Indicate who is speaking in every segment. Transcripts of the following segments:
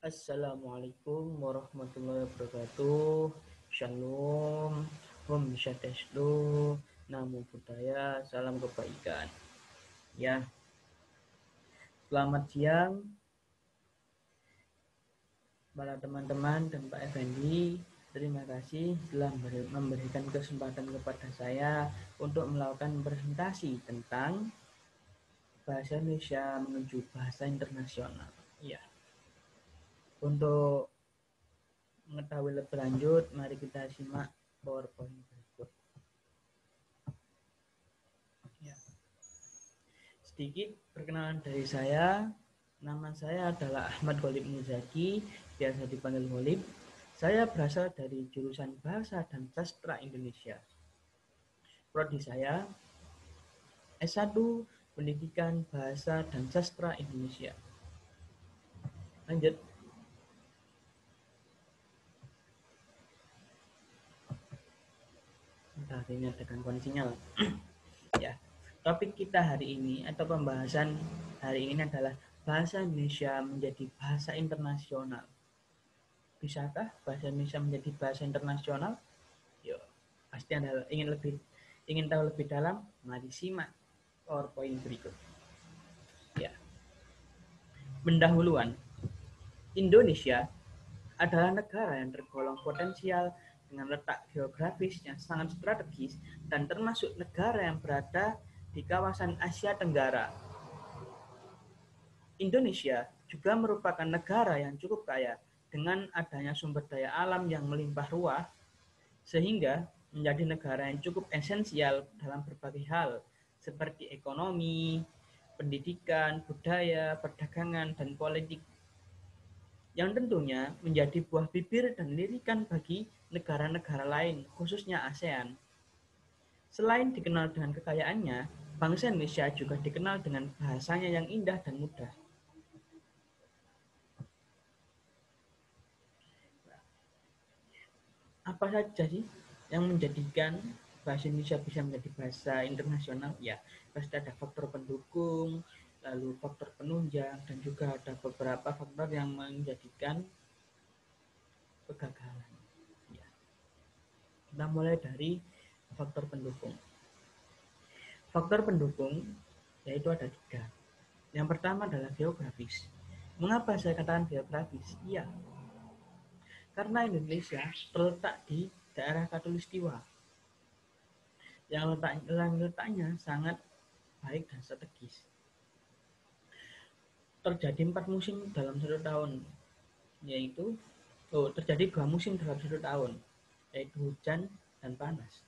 Speaker 1: Assalamualaikum warahmatullahi wabarakatuh. Shalom, Om Swastiastu, Namo Buddhaya, salam kebaikan. Ya, selamat siang para teman-teman dan Pak Effendi. Terima kasih telah memberikan kesempatan kepada saya untuk melakukan presentasi tentang bahasa Indonesia menuju bahasa internasional. Ya, untuk mengetahui lebih lanjut, mari kita simak PowerPoint berikut. Ya. Sedikit perkenalan dari saya. Nama saya adalah Ahmad Ghalib Muzaki, biasa dipanggil Ghalib. Saya berasal dari jurusan Bahasa dan Sastra Indonesia. Prodi saya S1 Pendidikan Bahasa dan Sastra Indonesia. Lanjut. Bentar, ini ada gangguan sinyal. Ya, topik kita hari ini atau pembahasan hari ini adalah bahasa Indonesia menjadi bahasa internasional. Bisakah bahasa Indonesia menjadi bahasa internasional? Yuk, pasti Anda ingin tahu lebih dalam? Mari simak PowerPoint berikut. Ya. Pendahuluan. Indonesia adalah negara yang tergolong potensial dengan letak geografis yang sangat strategis dan termasuk negara yang berada di kawasan Asia Tenggara. Indonesia juga merupakan negara yang cukup kaya dengan adanya sumber daya alam yang melimpah ruah, sehingga menjadi negara yang cukup esensial dalam berbagai hal, seperti ekonomi, pendidikan, budaya, perdagangan, dan politik, yang tentunya menjadi buah bibir dan lirikan bagi negara-negara lain, khususnya ASEAN. Selain dikenal dengan kekayaannya, bangsa Indonesia juga dikenal dengan bahasanya yang indah dan mudah. Apa saja sih yang menjadikan bahasa Indonesia bisa menjadi bahasa internasional? Ya, pasti ada faktor pendukung, lalu faktor penunjang, dan juga ada beberapa faktor yang menjadikan kegagalan. Ya. Kita mulai dari faktor pendukung. Faktor pendukung yaitu ada 3. Yang pertama adalah geografis. Mengapa saya katakan geografis? Iya, karena Indonesia terletak di daerah Katulistiwa yang letaknya sangat baik dan strategis. Terjadi 4 musim dalam 1 tahun, yaitu terjadi 2 musim dalam 1 tahun, yaitu hujan dan panas.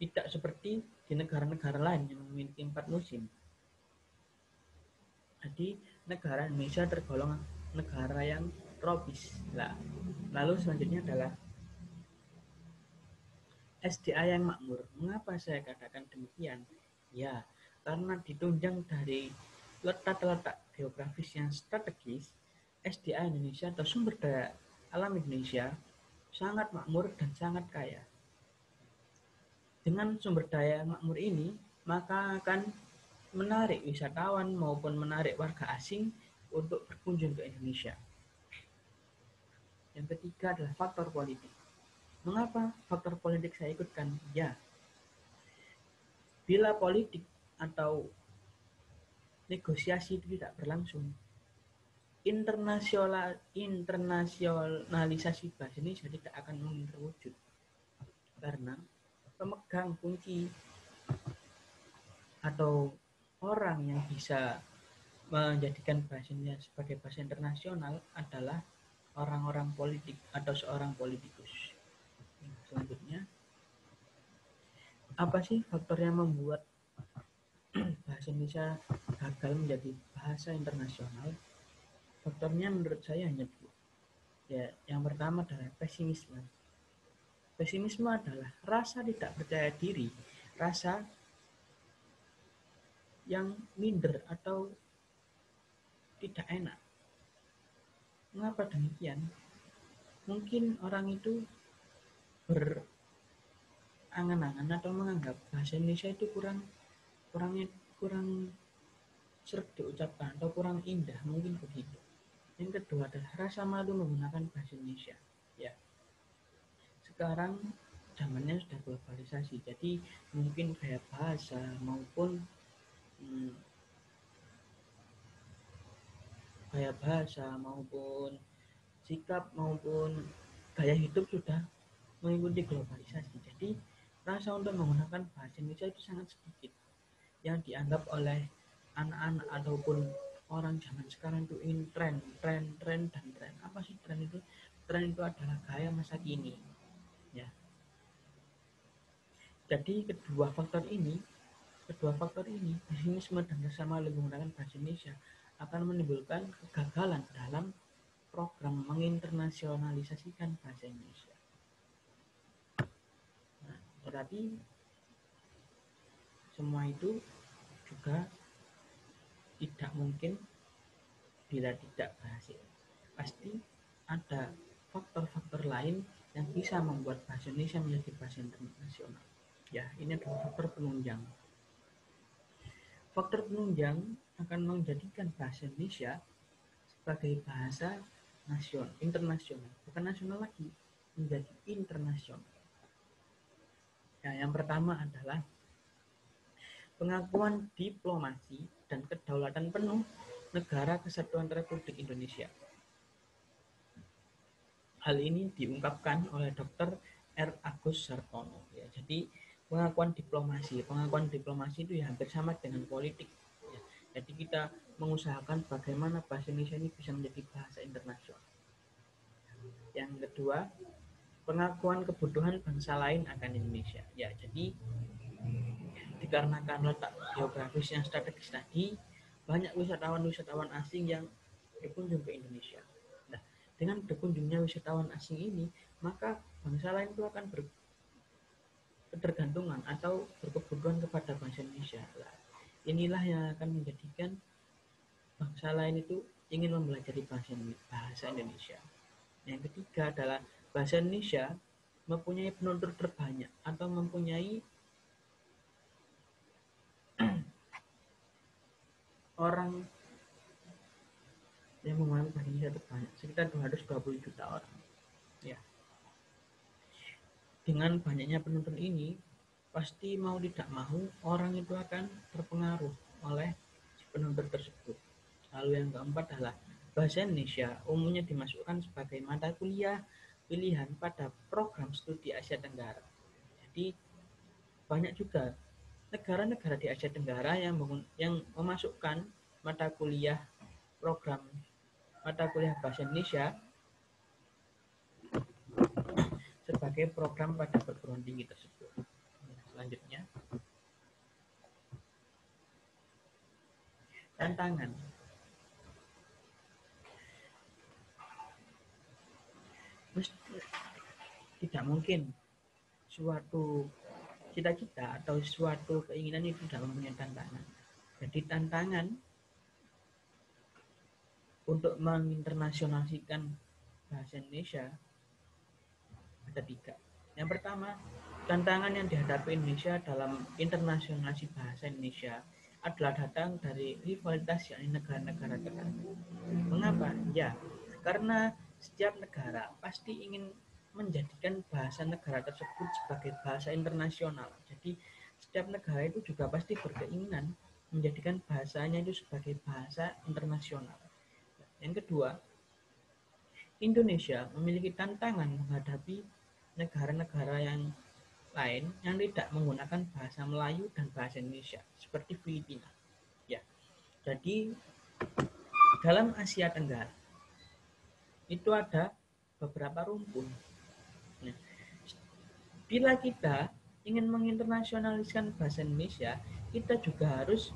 Speaker 1: Tidak seperti di negara-negara lain yang memiliki 4 musim. Jadi negara Indonesia tergolong negara yang tropis. Lalu selanjutnya adalah SDA yang makmur. Mengapa saya katakan demikian? Ya, karena ditunjang dari letak-letak geografis yang strategis, SDA Indonesia atau sumber daya alam Indonesia sangat makmur dan sangat kaya. Dengan sumber daya makmur ini, maka akan menarik wisatawan maupun menarik warga asing untuk berkunjung ke Indonesia. Yang ketiga adalah faktor politik. Mengapa faktor politik saya ikutkan? Ya, bila politik atau negosiasi itu tidak berlangsung, internasionalisasi bahasa Indonesia tidak akan mungkin terwujud. Karena pemegang kunci atau orang yang bisa menjadikan bahasa Indonesia sebagai bahasa internasional adalah orang-orang politik atau seorang politikus. Selanjutnya, apa sih faktor yang membuat bahasa Indonesia gagal menjadi bahasa internasional? Faktornya menurut saya hanya 2. Ya, yang pertama adalah pesimisme. Pesimisme adalah rasa tidak percaya diri, rasa yang minder atau tidak enak. Mengapa demikian? Mungkin orang itu berangan-angan atau menganggap bahasa Indonesia itu kurang seret diucapkan atau kurang indah, mungkin begitu. Yang kedua adalah rasa malu menggunakan bahasa Indonesia. Ya, sekarang zamannya sudah globalisasi, jadi mungkin gaya bahasa maupun sikap maupun gaya hidup sudah mengikuti globalisasi. Jadi rasa untuk menggunakan bahasa Indonesia itu sangat sedikit. Yang dianggap oleh anak-anak ataupun orang zaman sekarang itu ingin tren. Apa sih tren itu? Tren itu adalah gaya masa kini. Ya. Jadi kedua faktor ini, pesimisme dan rasa malu menggunakan bahasa Indonesia akan menimbulkan kegagalan dalam program menginternasionalisasikan bahasa Indonesia. Nah, berarti semua itu juga tidak mungkin bila tidak berhasil. Pasti ada faktor-faktor lain yang bisa membuat bahasa Indonesia menjadi bahasa internasional. Ya, ini adalah faktor penunjang. Faktor penunjang akan menjadikan bahasa Indonesia sebagai bahasa internasional, bukan nasional lagi, menjadi internasional. Nah, yang pertama adalah pengakuan diplomasi dan kedaulatan penuh Negara Kesatuan Republik Indonesia. Hal ini diungkapkan oleh Dr. R. Agus Sartono. Ya, jadi pengakuan diplomasi itu ya hampir sama dengan politik. Ya, jadi kita mengusahakan bagaimana bahasa Indonesia ini bisa menjadi bahasa internasional. Yang kedua, pengakuan kebutuhan bangsa lain akan Indonesia. Ya, jadi dikarenakan letak geografis yang strategis tadi, banyak wisatawan asing yang berkunjung ke Indonesia. Nah, dengan berkunjungnya wisatawan asing ini, maka bangsa lain itu akan berketergantungan atau berkebutuhan kepada bangsa Indonesia. Nah, inilah yang akan menjadikan bangsa lain itu ingin mempelajari bahasa Indonesia. Yang ketiga adalah bahasa Indonesia mempunyai penutur terbanyak atau mempunyai orang yang memahami bahasa Indonesia terbanyak, sekitar 220 juta orang. Ya. Dengan banyaknya penonton ini, pasti mau tidak mau orang itu akan terpengaruh oleh penonton tersebut. Lalu yang keempat adalah bahasa Indonesia umumnya dimasukkan sebagai mata kuliah pilihan pada program studi Asia Tenggara. Jadi banyak juga negara-negara di Asia Tenggara yang memasukkan mata kuliah bahasa Indonesia sebagai program pada perguruan tinggi tersebut. Selanjutnya, tantangan. Tidak mungkin suatu cita-cita atau suatu keinginan itu tidak mempunyai tantangan. Jadi tantangan untuk menginternasionalkan bahasa Indonesia ada 3. Yang pertama, tantangan yang dihadapi Indonesia dalam internasionalisasi bahasa Indonesia adalah datang dari rivalitas yakni negara-negara tertentu. Mengapa? Ya, karena setiap negara pasti ingin menjadikan bahasa negara tersebut sebagai bahasa internasional. Jadi setiap negara itu juga pasti berkeinginan menjadikan bahasanya itu sebagai bahasa internasional. Yang kedua, Indonesia memiliki tantangan menghadapi negara-negara yang lain yang tidak menggunakan bahasa Melayu dan bahasa Indonesia, seperti Filipina. Ya, jadi dalam Asia Tenggara itu ada beberapa rumpun. Nah, bila kita ingin menginternasionaliskan bahasa Indonesia, kita juga harus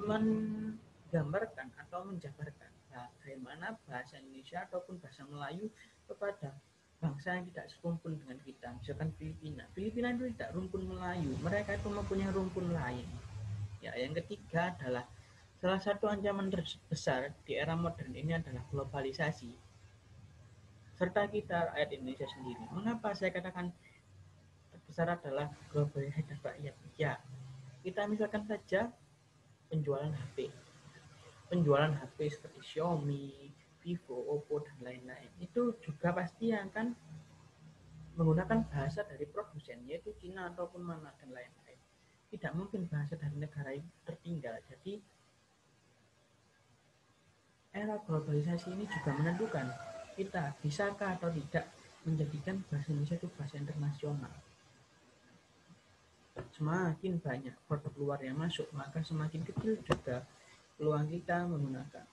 Speaker 1: menggambarkan atau menjabarkan bagaimana bahasa Indonesia ataupun bahasa Melayu kepada bangsa yang tidak serumpun dengan kita, misalkan Filipina. Filipina itu tidak rumpun Melayu, mereka itu mempunyai rumpun lain. Ya, yang ketiga adalah salah satu ancaman terbesar di era modern ini adalah globalisasi, serta kita rakyat Indonesia sendiri. Mengapa saya katakan terbesar adalah globalisasi rakyat? Ya, kita misalkan saja penjualan HP. penjualan HP seperti Xiaomi, Vivo, Oppo, dan lain-lain. Itu juga pasti akan menggunakan bahasa dari produsen, yaitu Cina ataupun mana dan lain-lain. Tidak mungkin bahasa dari negara itu tertinggal. Jadi era globalisasi ini juga menentukan kita bisakah atau tidak menjadikan bahasa Indonesia itu bahasa internasional. Semakin banyak produk luar yang masuk, maka semakin kecil juga peluang kita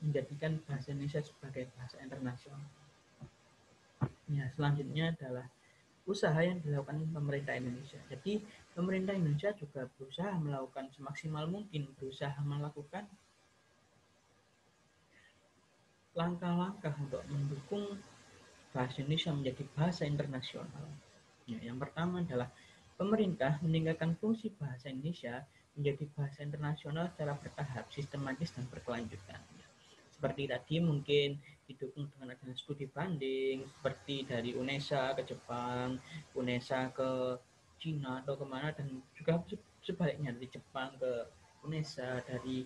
Speaker 1: menjadikan bahasa Indonesia sebagai bahasa internasional. Ya, selanjutnya adalah usaha yang dilakukan pemerintah Indonesia. Jadi pemerintah Indonesia juga berusaha melakukan semaksimal mungkin, berusaha melakukan langkah-langkah untuk mendukung bahasa Indonesia menjadi bahasa internasional. Ya, yang pertama adalah pemerintah meningkatkan fungsi bahasa Indonesia menjadi bahasa internasional secara bertahap, sistematis, dan berkelanjutan. Seperti tadi mungkin didukung dengan adanya studi banding, seperti dari UNESA ke Jepang, UNESA ke Cina atau kemana, dan juga sebaliknya dari Jepang ke UNESA, dari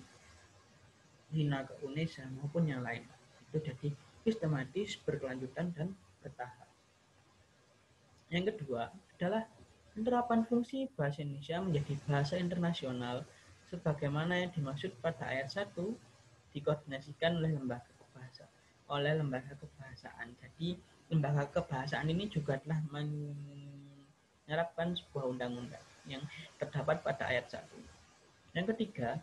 Speaker 1: Cina ke UNESA maupun yang lain. Itu jadi sistematis, berkelanjutan, dan bertahap. Yang kedua adalah penerapan fungsi bahasa Indonesia menjadi bahasa internasional sebagaimana yang dimaksud pada ayat 1 dikoordinasikan oleh lembaga kebahasaan. Jadi lembaga kebahasaan ini juga telah menyerapkan sebuah undang-undang yang terdapat pada ayat 1. Yang ketiga,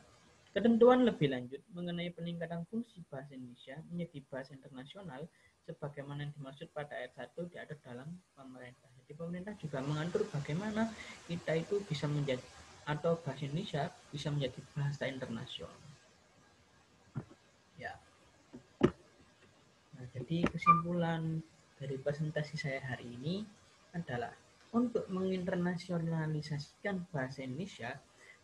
Speaker 1: ketentuan lebih lanjut mengenai peningkatan fungsi bahasa Indonesia menjadi bahasa internasional sebagaimana yang dimaksud pada ayat 1 diatur dalam pemerintah. Jadi pemerintah juga mengatur bagaimana kita itu bisa menjadi atau bahasa Indonesia bisa menjadi bahasa internasional. Ya. Nah, jadi kesimpulan dari presentasi saya hari ini adalah untuk menginternasionalisasikan bahasa Indonesia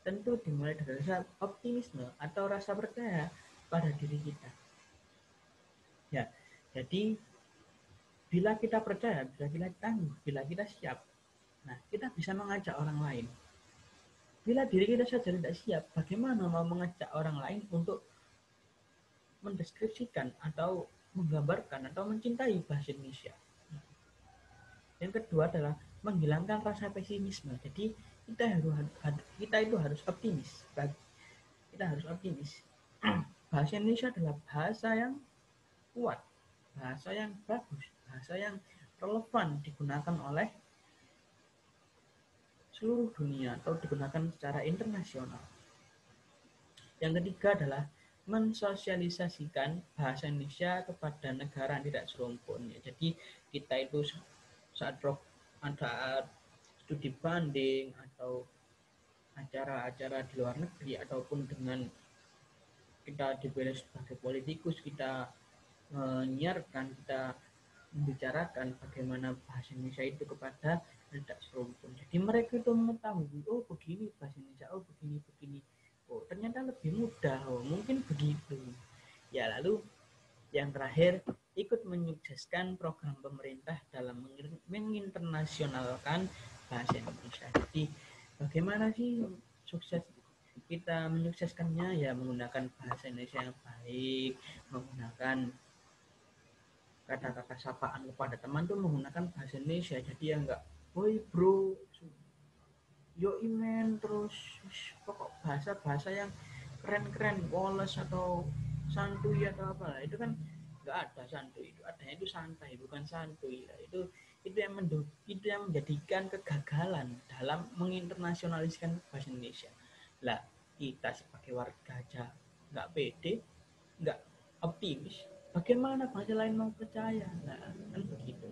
Speaker 1: tentu dimulai dari rasa optimisme atau rasa percaya pada diri kita. Ya, jadi bila kita percaya, bila kita tangguh, bila kita siap, nah kita bisa mengajak orang lain. Bila diri kita saja tidak siap, bagaimana mau mengajak orang lain untuk mendeskripsikan atau menggambarkan atau mencintai bahasa Indonesia. Yang kedua adalah menghilangkan rasa pesimisme. Jadi kita itu harus optimis. Kita harus optimis. Bahasa Indonesia adalah bahasa yang kuat, bahasa yang bagus, bahasa yang relevan digunakan oleh seluruh dunia atau digunakan secara internasional. Yang ketiga adalah mensosialisasikan bahasa Indonesia kepada negara yang tidak serumpun. Jadi kita itu saat ada studi banding atau acara-acara di luar negeri ataupun dengan kita dipilih sebagai politikus, kita menyiarkan, kita membicarakan bagaimana bahasa Indonesia itu kepada tidak serumpun. Jadi mereka itu mengetahui, oh begini bahasa Indonesia, oh begini. Oh ternyata lebih mudah, oh mungkin begitu. Ya lalu yang terakhir, ikut menyukseskan program pemerintah dalam menginternasionalkan bahasa Indonesia. Jadi bagaimana sih sukses kita menyukseskannya? Ya menggunakan bahasa Indonesia yang baik, menggunakan kata-kata sapaan kepada teman tuh menggunakan bahasa Indonesia. Jadi ya enggak, woi bro, yo imen, terus pokok bahasa-bahasa yang keren-keren, woles atau santuy atau apa, itu kan nggak ada santuy, itu adanya itu santai bukan santuy. Itu yang menjadikan kegagalan dalam menginternasionaliskan bahasa Indonesia. Lah kita sebagai warga aja nggak pede, nggak optimis, bagaimana bahasa lain mau percaya? Nah kan begitu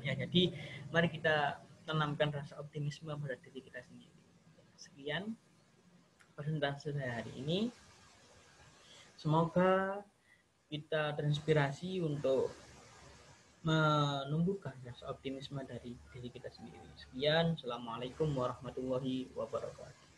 Speaker 1: ya. Jadi mari kita tanamkan rasa optimisme pada diri kita sendiri. Sekian presentasi saya hari ini. Semoga kita terinspirasi untuk menumbuhkan rasa optimisme dari diri kita sendiri. Sekian, Assalamualaikum warahmatullahi wabarakatuh.